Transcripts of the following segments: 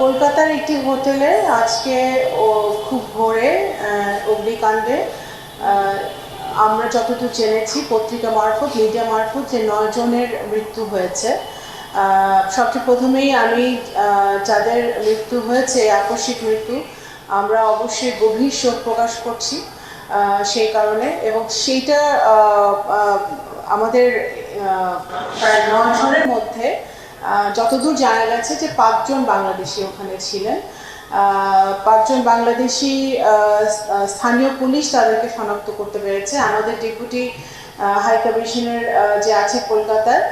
কলকাতার একটি হোটেলে আজকে খুব ভোরে অগ্নিকাণ্ডে আমরা যতদূর জেনেছি পত্রিকা মারফত মিডিয়া মারফত যে 9 জনের মৃত্যু হয়েছে। সবচেয়ে প্রথমেই আমি যাদের মৃত্যু হয়েছে আকস্মিক মৃত্যু আমরা অবশ্যই গভীর শোক প্রকাশ করছি সেই কারণে, এবং সেইটা আমাদের প্রায় 9 জনের মধ্যে যতদূর জানা গেছে যে 5 জন বাংলাদেশি ওখানে ছিলেন। 5 জন বাংলাদেশি স্থানীয় পুলিশ তাদেরকে শনাক্ত করতে পেরেছে। আমাদের ডেপুটি হাই কমিশনার যে আছে কলকাতায়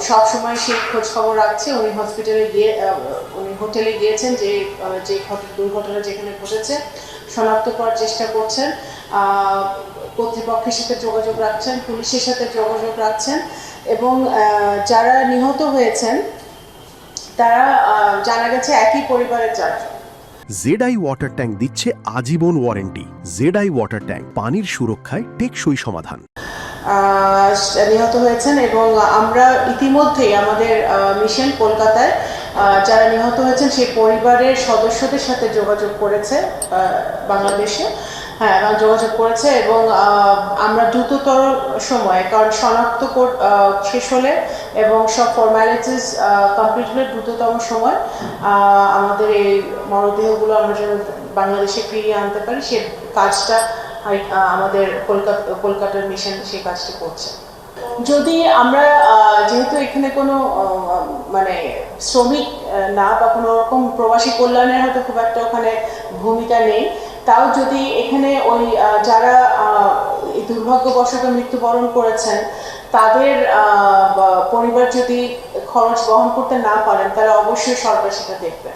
সব সময় সেই খোঁজ খবর রাখছে। উনি হোটেলে গিয়েছেন যে দুর্ঘটনা যেখানে ঘটেছে শনাক্ত করার চেষ্টা করছেন, কর্তৃপক্ষের সাথে যোগাযোগ রাখছেন, পুলিশের সাথে যোগাযোগ রাখছেন, এবং যারা নিহত হয়েছেন তারা জানা গেছে একই পরিবারের 4 জন। জেডআই ওয়াটার ট্যাঙ্ক দিচ্ছে আজীবন ওয়ারেন্টি। জেডআই ওয়াটার ট্যাঙ্ক, পানির সুরক্ষায় টেকসই সমাধান। নিহত হয়েছেন এবং আমরা ইতিমধ্যেই আমাদের মিশন কলকাতায় যারা নিহত হয়েছেন সেই পরিবারের সদস্যদের সাথে যোগাযোগ করেছে বাংলাদেশে, যোগাযোগ করেছে, এবং আমরা দ্রুততর সময়ে, কারণ শনাক্ত শেষ হলে এবং সব ফর্মালিটিস কমপ্লিট হলে দ্রুততম সময় আমাদের এই মরদেহগুলো আমরা যেন বাংলাদেশে ফিরিয়ে আনতে পারি সে কাজটা আমাদের কলকাতার মিশন সেই কাজটি করছে। যদি আমরা যেহেতু এখানে কোনো শ্রমিক না বা কোনো রকম প্রবাসী কল্যাণের হয়তো খুব একটা ওখানে ভূমিকা নেই, তাও যদি এখানে ওই যারা দুর্ভাগ্যবশত মৃত্যুবরণ করেছেন তাদের পরিবার যদি খরচ বহন করতে না পারেন তাহলে অবশ্যই সরকার সেটা দেখবে।